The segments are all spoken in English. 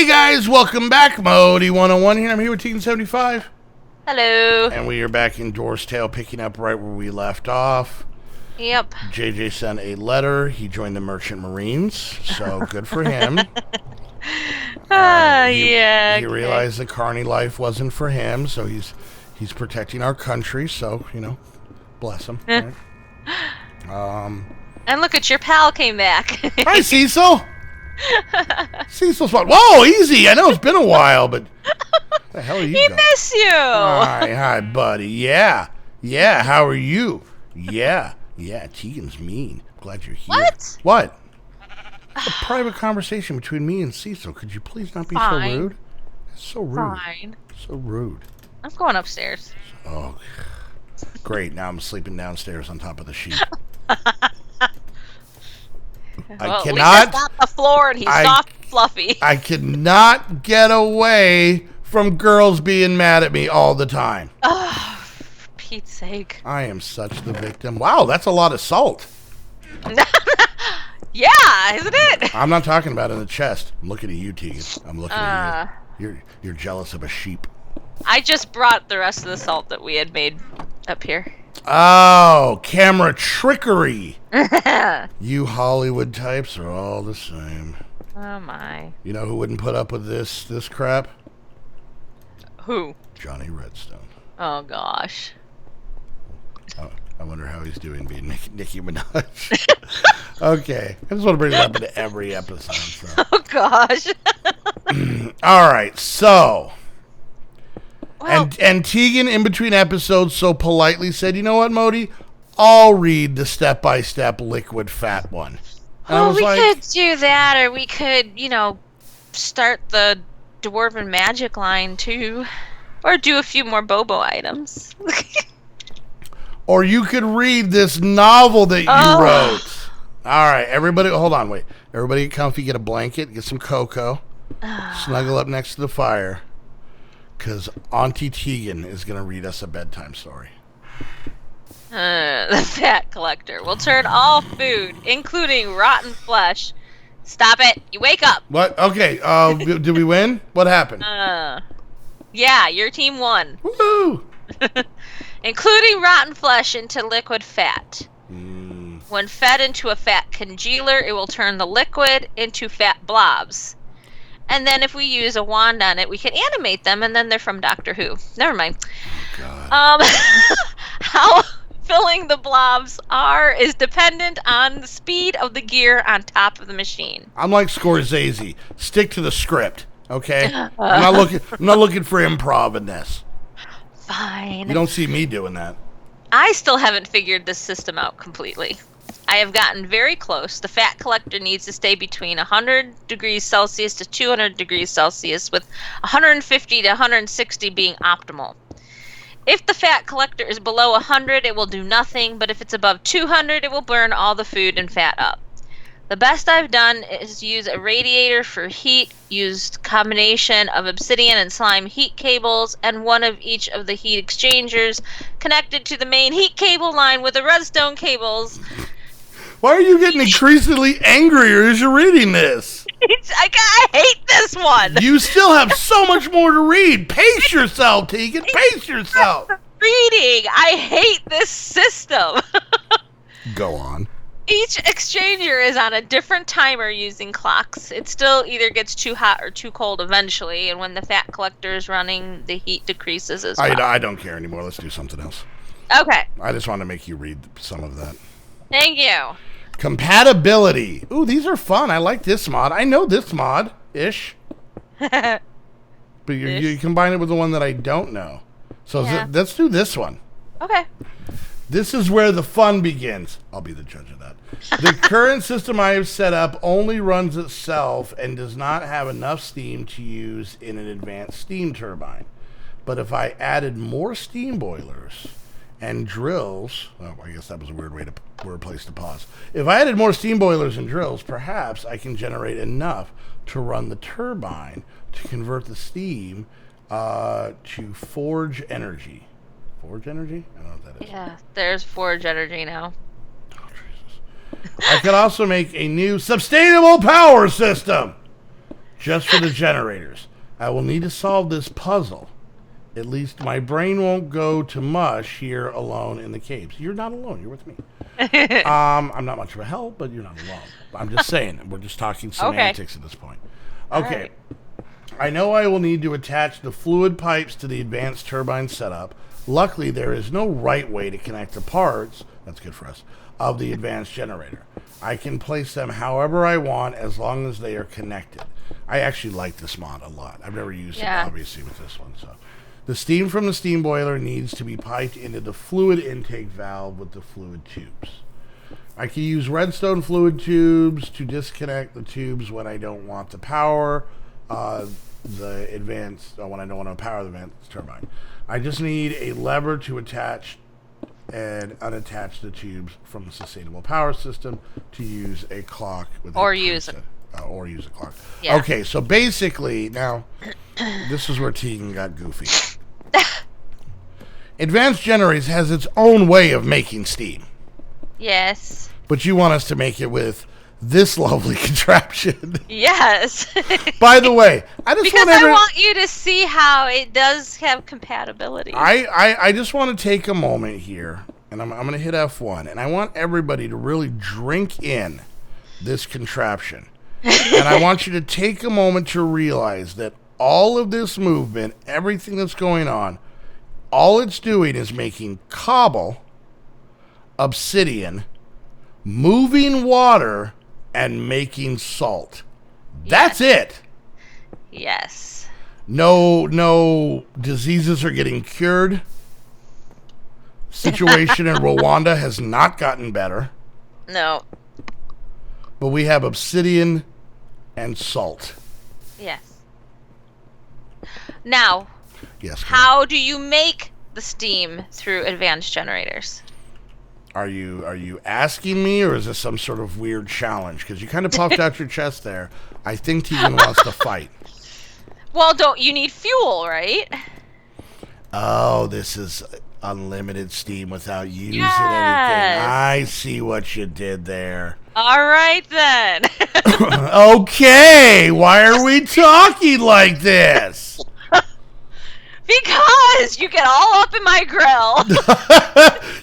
Hey guys, welcome back. Modi 101 here. I'm here with Tegan 75. Hello. And we are back in Dwarf's Tale, picking up right where we left off. Yep. JJ sent a letter. He joined the Merchant Marines, so good for him. Yeah. He realized the carny life wasn't for him, so he's protecting our country, so, bless him. Right? And look at your pal came back. Hi, Cecil. Cecil's fun. Whoa, easy. I know it's been a while, but where the hell are you He going? miss you. Hi, buddy. Yeah. How are you? Yeah. Tegan's mean. Glad you're here. What? It's a private conversation between me and Cecil. Could you please not be so rude? It's so rude. Fine. So rude. I'm going upstairs. Oh, great. Now I'm sleeping downstairs on top of the sheet. At least it's not the floor and he's soft and fluffy. I cannot get away from girls being mad at me all the time. Oh, for Pete's sake. I am such the victim. Wow, that's a lot of salt. Yeah, isn't it? I'm not talking about in the chest. I'm looking at you, Tegan. I'm looking at you. You're jealous of a sheep. I just brought the rest of the salt that we had made up here. Oh, camera trickery. You Hollywood types are all the same. Oh my. You know who wouldn't put up with this crap? Who? Johnny Redstone. Oh gosh. I wonder how he's doing being Nicki Minaj. Okay. I just want to bring it up into every episode. So. Oh gosh. All right, so... Well, And Tegan, in between episodes, so politely said, you know what, Modi? I'll read the step-by-step liquid fat one. And I was we like, could do that, or we could, start the Dwarven Magic line, too. Or do a few more Bobo items. or you could read this novel that you wrote. All right, everybody, hold on, wait. Everybody get comfy, get a blanket, get some cocoa, snuggle up next to the fire. Because Auntie Tegan is going to read us a bedtime story. The Fat Collector will turn all food, including rotten flesh. Stop it. You wake up. What? Okay. Did we win? What happened? Yeah, your team won. Woo! Including rotten flesh into liquid fat. When fed into a fat congealer, it will turn the liquid into fat blobs. And then if we use a wand on it, we can animate them, and then they're from Doctor Who. Never mind. Oh, God. How filling the blobs is dependent on the speed of the gear on top of the machine. I'm like Scorsese. Stick to the script, okay? I'm not looking for improv in this. Fine. You don't see me doing that. I still haven't figured this system out completely. I have gotten very close. The Fat Collector needs to stay between 100 degrees Celsius to 200 degrees Celsius, with 150 to 160 being optimal. If the Fat Collector is below 100, it will do nothing, but if it's above 200, it will burn all the food and fat up. The best I've done is use a radiator for heat, used combination of obsidian and slime heat cables, and one of each of the heat exchangers connected to the main heat cable line with the redstone cables. Why are you getting increasingly angrier as you're reading this? I hate this one. You still have so much more to read. Pace yourself, Tegan. Pace yourself. Reading. I hate this system. Go on. Each exchanger is on a different timer using clocks. It still either gets too hot or too cold eventually, and when the Fat Collector is running, the heat decreases as well. I don't care anymore. Let's do something else. Okay. I just want to make you read some of that. Thank you. Compatibility. Ooh, these are fun. I like this mod. I know this mod-ish. But you combine it with the one that I don't know. So let's do this one. Okay. This is where the fun begins. I'll be the judge of that. The current system I have set up only runs itself and does not have enough steam to use in an advanced steam turbine. But if I added more steam boilers and drills, well, I guess that was a weird place to pause. If I added more steam boilers and drills, perhaps I can generate enough to run the turbine to convert the steam to forge energy. Forge energy? I don't know what that is. Yeah, there's forge energy now. Oh, Jesus. I could also make a new sustainable power system. just for the generators. I will need to solve this puzzle. At least my brain won't go to mush here alone in the caves. You're not alone. You're with me. I'm not much of a help, but you're not alone. I'm just saying. We're just talking semantics at this point. Okay. Right. I know I will need to attach the fluid pipes to the advanced turbine setup. Luckily, there is no right way to connect the parts, that's good for us, of the advanced generator. I can place them however I want as long as they are connected. I actually like this mod a lot. I've never used it, obviously, with this one. So, the steam from the steam boiler needs to be piped into the fluid intake valve with the fluid tubes. I can use redstone fluid tubes to disconnect the tubes when I don't want to power the advanced, when I don't want to power the advanced turbine. I just need a lever to attach and unattach the tubes from the sustainable power system to use a clock with or use a clock. Yeah. Okay, so basically now this is where Teagan got goofy. Advanced Generators has its own way of making steam. Yes. But you want us to make it with this lovely contraption. Yes. By the way, I want you to see how it does have compatibility. I just want to take a moment here, and I'm going to hit F1, and I want everybody to really drink in this contraption. And I want you to take a moment to realize that all of this movement, everything that's going on, all it's doing is making cobble, obsidian, moving water, and making salt. That's it. Yes. No diseases are getting cured. Situation in Rwanda has not gotten better. No. But we have obsidian and salt. Yes. Now, yes. How do you make the steam through advanced generators? Are you asking me, or is this some sort of weird challenge? Because you kind of puffed out your chest there. I think Teagan wants to fight. Well, don't you need fuel, right? Oh, this is unlimited steam without using anything. I see what you did there. All right, then. Okay, why are we talking like this? Because you get all up in my grill.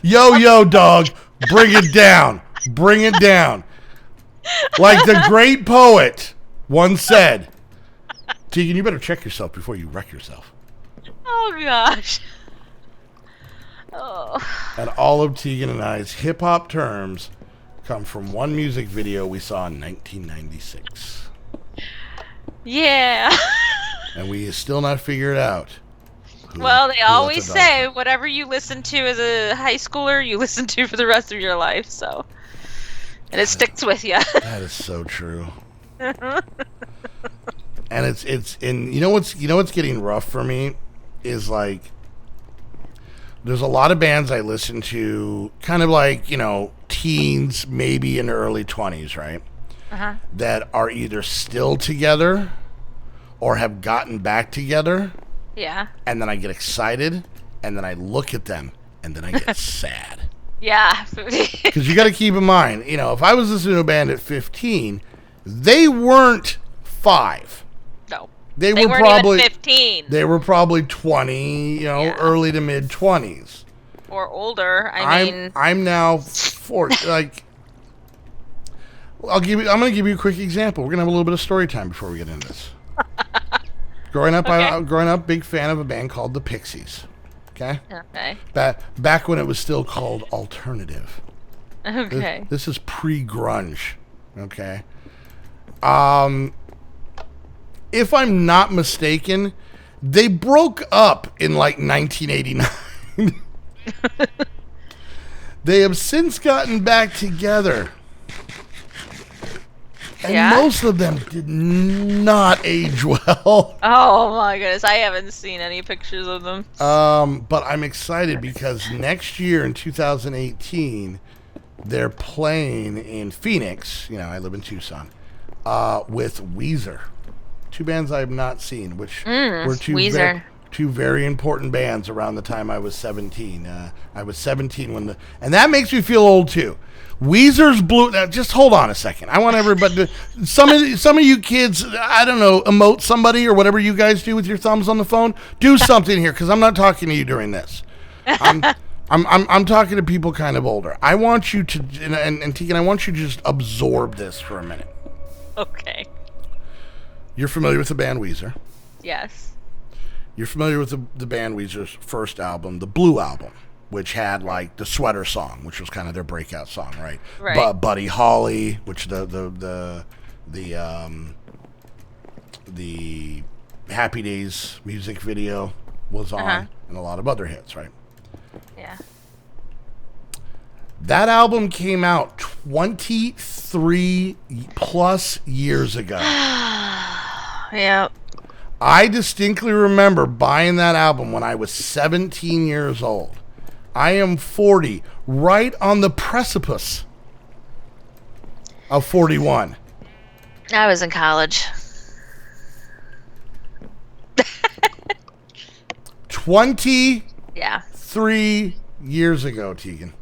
Yo, dog, bring it down. Bring it down. Like the great poet once said, Teagan, you better check yourself before you wreck yourself. Oh, gosh. Oh. And all of Teagan and I's hip-hop terms come from one music video we saw in 1996. Yeah. And we still not figured out. Well, they always say whatever you listen to as a high schooler, you listen to for the rest of your life, so. And it sticks with you. That is so true. And it's you know what's getting rough for me is like there's a lot of bands I listen to kind of like, teens, maybe in the early 20s, right? Uh-huh. That are either still together or have gotten back together. Yeah. And then I get excited, and then I look at them, and then I get sad. Yeah. Because you got to keep in mind, if I was listening to a band at 15, they weren't 5. No. They were weren't probably even 15. They were probably 20, early to mid 20s. Or older. I'm now 40. Like, I'm going to give you a quick example. We're going to have a little bit of story time before we get into this. Growing up, big fan of a band called the Pixies. Okay. Okay. Back when it was still called alternative. Okay. This is pre-grunge. Okay. If I'm not mistaken, they broke up in like 1989. They have since gotten back together. And most of them did not age well. Oh my goodness, I haven't seen any pictures of them. But I'm excited because next year in 2018, they're playing in Phoenix. I live in Tucson. With Weezer. Two bands I have not seen, which were two two very important bands around the time I was 17. I was 17 and that makes me feel old too. Weezer's Blue. Now, just hold on a second. I want everybody to. Some of you kids, I don't know, emote somebody or whatever you guys do with your thumbs on the phone. Do something here, because I'm not talking to you during this. I'm talking to people kind of older. I want you to, and Tegan, I want you to just absorb this for a minute. Okay. You're familiar with the band Weezer. Yes. You're familiar with the band Weezer's first album, the Blue Album, which had like the Sweater Song, which was kind of their breakout song, right? Right. Buddy Holly, which the Happy Days music video was on, and a lot of other hits, right? Yeah. That album came out 23 plus years ago. Yep. I distinctly remember buying that album when I was 17 years old. I am 40, right on the precipice of 41. I was in college. 23 Yeah. years ago, Tegan.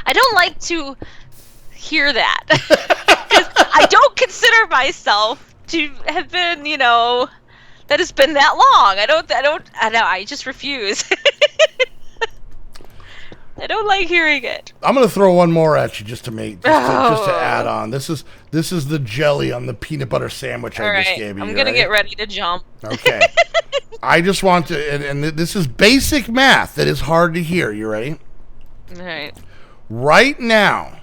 I don't like to hear that. 'Cause I don't consider myself to have been, that it's been that long. I just refuse. I don't like hearing it. I'm gonna throw one more at you just to add on. This is the jelly on the peanut butter sandwich I just gave you. I'm gonna get ready to jump. Okay. I just want to, and this is basic math that is hard to hear. You ready? All right. Right now,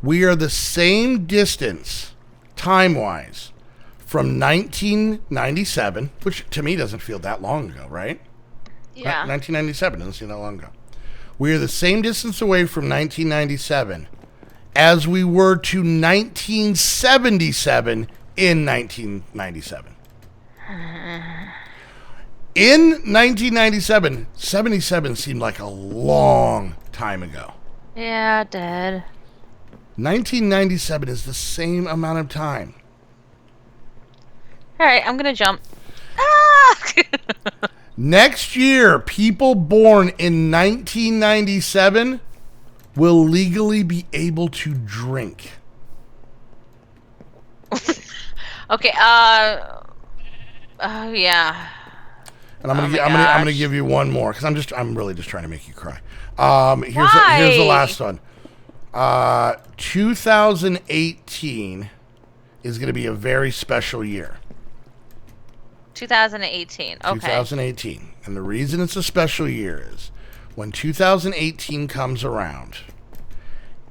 we are the same distance, time-wise, from 1997, which to me doesn't feel that long ago, right? Yeah. 1997 doesn't seem that long ago. We are the same distance away from 1997 as we were to 1977 in 1997. In 1997, 77 seemed like a long time ago. Yeah, it did. 1997 is the same amount of time. All right, I'm gonna jump. Ah! Next year, people born in 1997 will legally be able to drink. Okay. Yeah. And I'm gonna give you one more because I'm really just trying to make you cry. Here's the last one. 2018 is gonna be a very special year. 2018. Okay. 2018. And the reason it's a special year is when 2018 comes around,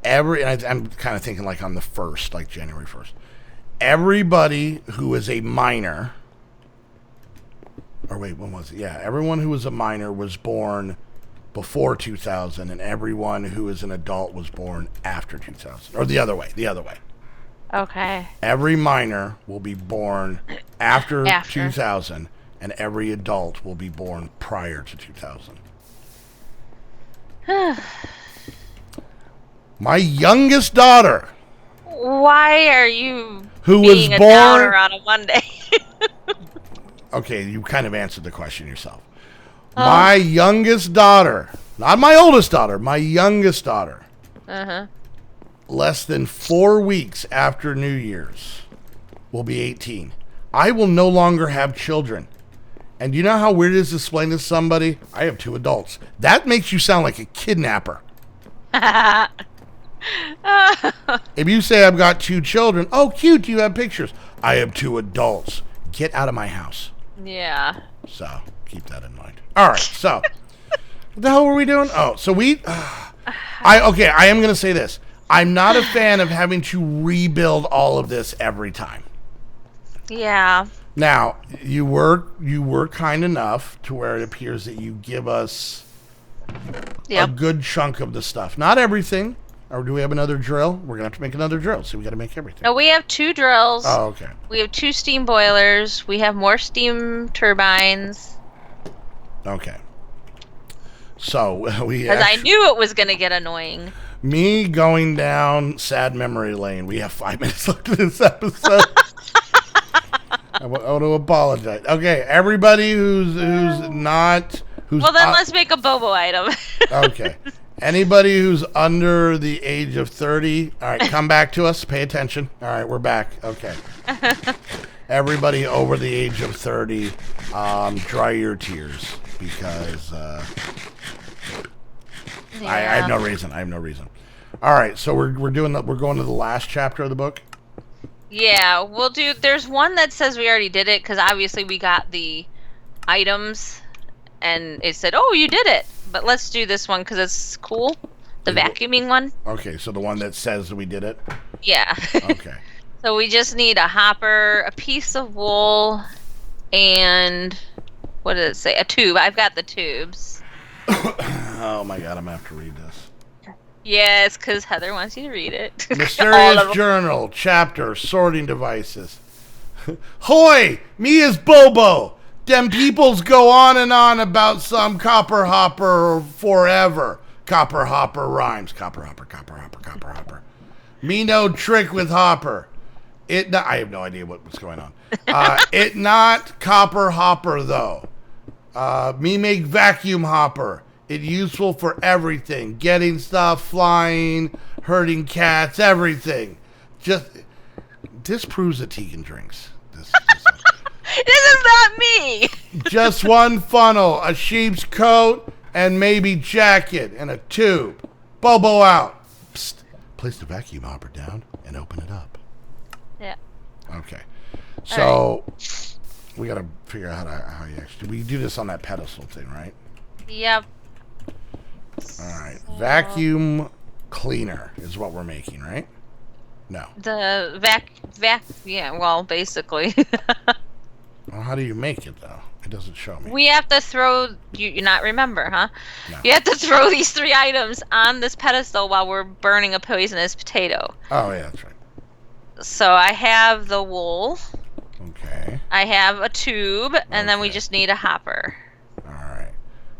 I'm kind of thinking like on the 1st, like January 1st, everybody who is a minor, or wait, when was it? Yeah, everyone who was a minor was born before 2000, and everyone who is an adult was born after 2000. Or the other way. Okay. Every minor will be born after 2000, and every adult will be born prior to 2000. My youngest daughter. Why are you who being was a born downer on a Monday? Okay, you kind of answered the question yourself. My youngest daughter, not my oldest daughter, my youngest daughter. Less than 4 weeks after New Year's will be 18. I will no longer have children. And you know how weird it is to explain to somebody? I have 2 adults. That makes you sound like a kidnapper. If you say I've got 2 children, oh, cute, do you have pictures? I have 2 adults. Get out of my house. Yeah. So, keep that in mind. All right, so, what the hell were we doing? Oh, so I am going to say this. I'm not a fan of having to rebuild all of this every time. Yeah. Now, you were kind enough to where it appears that you give us a good chunk of the stuff. Not everything. Or do we have another drill? We're going to have to make another drill, so we got to make everything. No, we have 2 drills. Oh, okay. We have 2 steam boilers. We have more steam turbines. Okay. So, Because I knew it was going to get annoying. Me going down sad memory lane. We have 5 minutes left in this episode. I want to apologize. Okay, everybody who's not who's Well, then let's make a Bobo item. okay. Anybody who's under the age of 30, all right, come back to us. Pay attention. All right, we're back. Okay. Everybody over the age of 30, dry your tears because I have no reason. I have no reason. All right, so we're going to the last chapter of the book. Yeah, we'll do. There's one that says we already did it because obviously we got the items, and it said, "Oh, you did it." But let's do this one because it's cool. The vacuuming one. Okay, so the one that says we did it. Yeah. Okay. So we just need a hopper, a piece of wool, and what did it say? A tube. I've got the tubes. Oh my god, I'm gonna have to read this. Yeah, it's because Heather wants you to read it. Mysterious Journal, chapter, sorting devices. Hoy! Me is Bobo! Them peoples go on and on about some copper hopper forever. Copper hopper rhymes. Copper hopper, copper hopper, copper hopper. Me no trick with hopper. I have no idea what's going on. It not copper hopper, though. Me make vacuum hopper. It useful for everything. Getting stuff, flying, hurting cats, everything. This proves that Tegan drinks. This is not me. Just one funnel, a sheep's coat, and maybe jacket, and a tube. Bobo out. Psst. Place the vacuum hopper down and open it up. Yeah. Okay. So we got to figure out how you actually. We do this on that pedestal thing, right? Yep. All right. Vacuum cleaner is what we're making, right? No. The yeah, well, basically. Well, how do you make it, though? It doesn't show me. We have to throw, you not remember, huh? No. You have to throw these 3 items on this pedestal while we're burning a poisonous potato. Oh, yeah, that's right. So I have the wool. Okay. I have a tube, and then we just need a hopper. All right.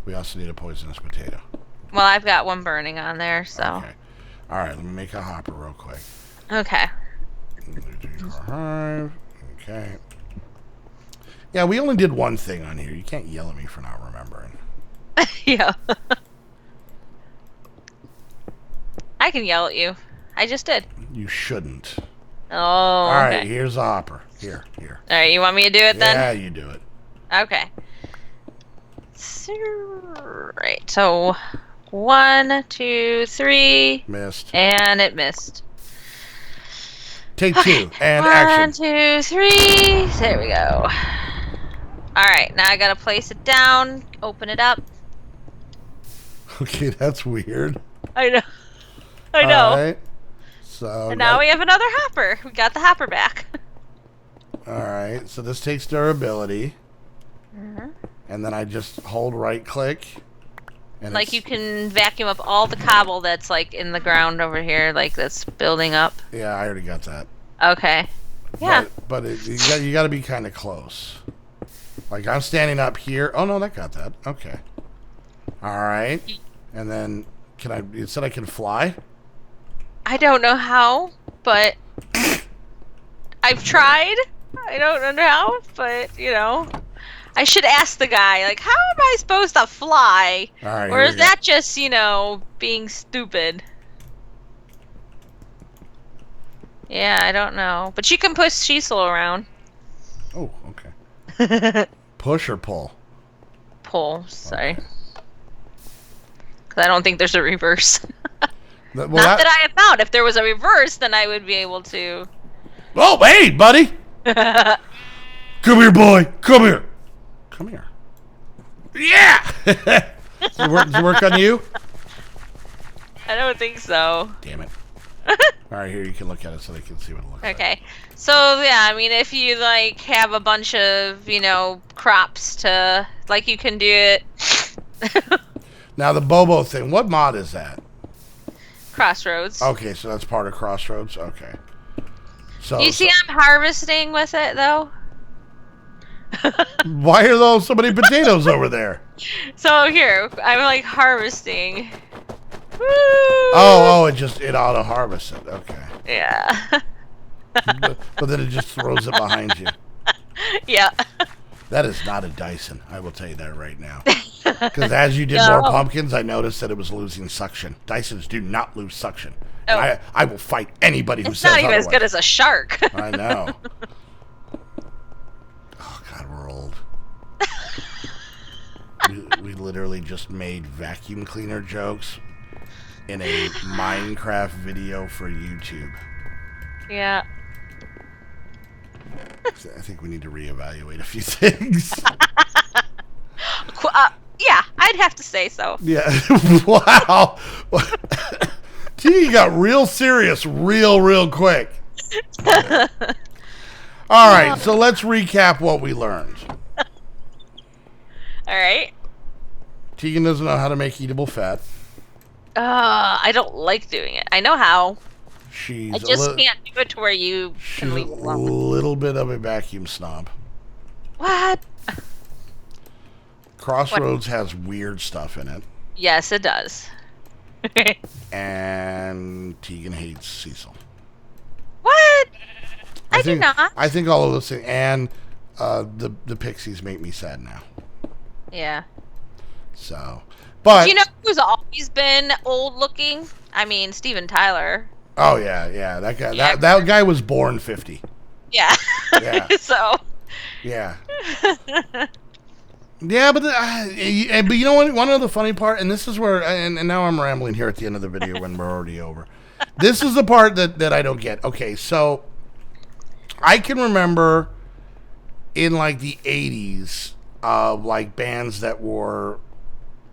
We also need a poisonous potato. Well, I've got one burning on there, so. Okay. All right, let me make a hopper real quick. Okay. Okay. Yeah, we only did one thing on here. You can't yell at me for not remembering. Yeah. I can yell at you. I just did. You shouldn't. Oh, All right, okay. here's a hopper. Here. All right, you want me to do it then? Yeah, you do it. Okay. Right, so 1, 2, 3. Missed. And it missed. Take 2 and 1, action. 2, 3. There we go. Alright, now I gotta place it down, open it up. Okay, that's weird. I know. I know. All right. So And now we have another hopper. We got the hopper back. All right. So this takes durability. Mm-hmm. And then I just hold right click. And like you can vacuum up all the cobble that's like in the ground over here, like that's building up. Yeah, I already got that. Okay. Yeah. But you got to be kind of close. Like I'm standing up here. Oh no, that got that. Okay. All right. And then it said I can fly? I don't know how, but I've tried. I don't know how, but you know. I should ask the guy, like, how am I supposed to fly? All right, or is that just, being stupid? Yeah, I don't know. But you can push Cecil around. Oh, okay. Push or pull? Pull, sorry. Because I don't think there's a reverse. Well, Not that I have found. If there was a reverse, then I would be able to... Oh, hey, buddy! Come here, boy! Come here! Come here. Yeah! Does it work on you? I don't think so. Damn it. Alright, here, you can look at it so they can see what it looks like. Okay. So, yeah, I mean, if you, have a bunch of, crops to... you can do it... Now, the Bobo thing, what mod is that? Crossroads. Okay, so that's part of Crossroads? Okay. So You see I'm harvesting with it, though? Why are those so many potatoes over there? So, here, I'm, harvesting. Woo! Oh, it auto-harvests it. Okay. Yeah. but then it just throws it behind you. Yeah. That is not a Dyson. I will tell you that right now. Because as you did No. more pumpkins, I noticed that it was losing suction. Dysons do not lose suction. Oh. And I will fight anybody who It's says not even otherwise. as good as a shark. I know. Oh, God, we're old. we literally just made vacuum cleaner jokes in a Minecraft video for YouTube. Yeah. I think we need to reevaluate a few things. Yeah, I'd have to say so. Yeah. Wow. T got real serious real quick. All right, so let's recap what we learned. All right. Tegan doesn't know how to make eatable fat. I don't like doing it. I know how. She's I just can't do it to where you can leave it a alone. little bit of a vacuum snob. What? Crossroads has weird stuff in it. Yes, it does. And Tegan hates Cecil. What? I do think, not. I think all of those things. And the Pixies make me sad now. Yeah. So, but You know who's always been old looking? I mean, Steven Tyler. oh yeah, that guy. Yeah. That guy was born 50. Yeah. Yeah. So. Yeah. Yeah, but you know what? One of the funny part, and this is where, and now I'm rambling here at the end of the video when we're already over. This is the part that I don't get. Okay, so I can remember in like the 80s, like bands that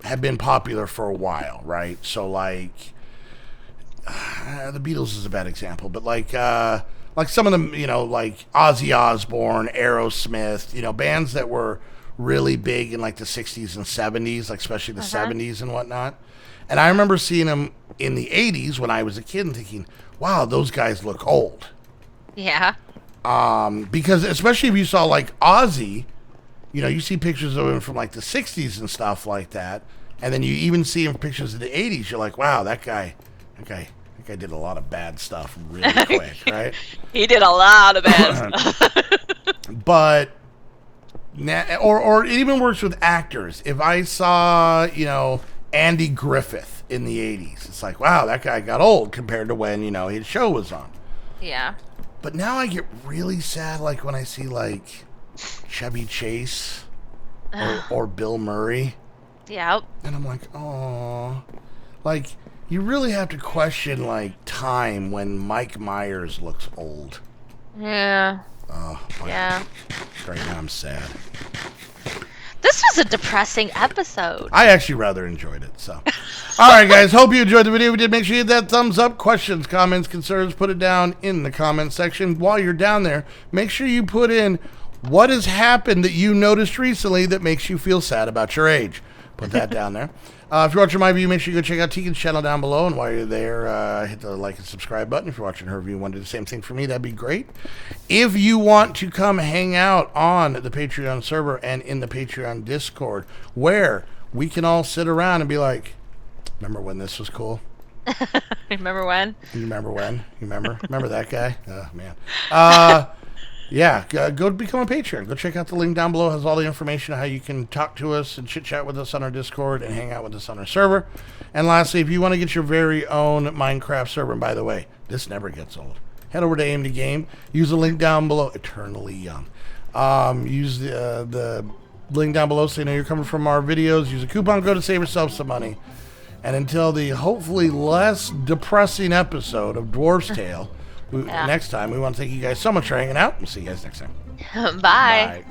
had been popular for a while, right? So like the Beatles is a bad example, but like some of them, you know, like Ozzy Osbourne, Aerosmith, bands that were really big in like the 60s and 70s, like especially the 70s and whatnot. And I remember seeing them in the 80s when I was a kid and thinking, wow, those guys look old. Yeah. Because especially if you saw like Ozzy, you see pictures of him from like the 60s and stuff like that. And then you even see him pictures of the 80s. You're like, wow, that guy did a lot of bad stuff really quick, right? He did a lot of bad stuff. But or it even works with actors. If I saw, Andy Griffith in the 80s, it's like, wow, that guy got old compared to when, his show was on. Yeah. But now I get really sad, like when I see like Chevy Chase or Bill Murray. Yep. And I'm like, oh, like you really have to question like time when Mike Myers looks old. Yeah. Oh, yeah. Right now I'm sad. This was a depressing episode. I actually rather enjoyed it. So, all right, guys. Hope you enjoyed the video. If you did, make sure you hit that thumbs up. Questions, comments, concerns, put it down in the comment section. While you're down there, make sure you put in what has happened that you noticed recently that makes you feel sad about your age. Put that down there. If you're watching my review, make sure you go check out Tegan's channel down below. And while you're there, hit the like and subscribe button. If you're watching her review and want to do the same thing for me, that'd be great. If you want to come hang out on the Patreon server and in the Patreon Discord, where we can all sit around and be like, remember when this was cool? Remember when? You remember when? You remember? Remember that guy? Oh, man. Yeah, go become a patron. Go check out the link down below. It has all the information on how you can talk to us and chit-chat with us on our Discord and hang out with us on our server. And lastly, if you want to get your very own Minecraft server, and by the way, this never gets old, head over to Aim to Game. Use the link down below. Eternally young. Use the link down below so you know you're coming from our videos. Use a coupon code to save yourself some money. And until the hopefully less depressing episode of Dwarf's Tale, next time, we want to thank you guys so much for hanging out. We'll see you guys next time. Bye. Bye.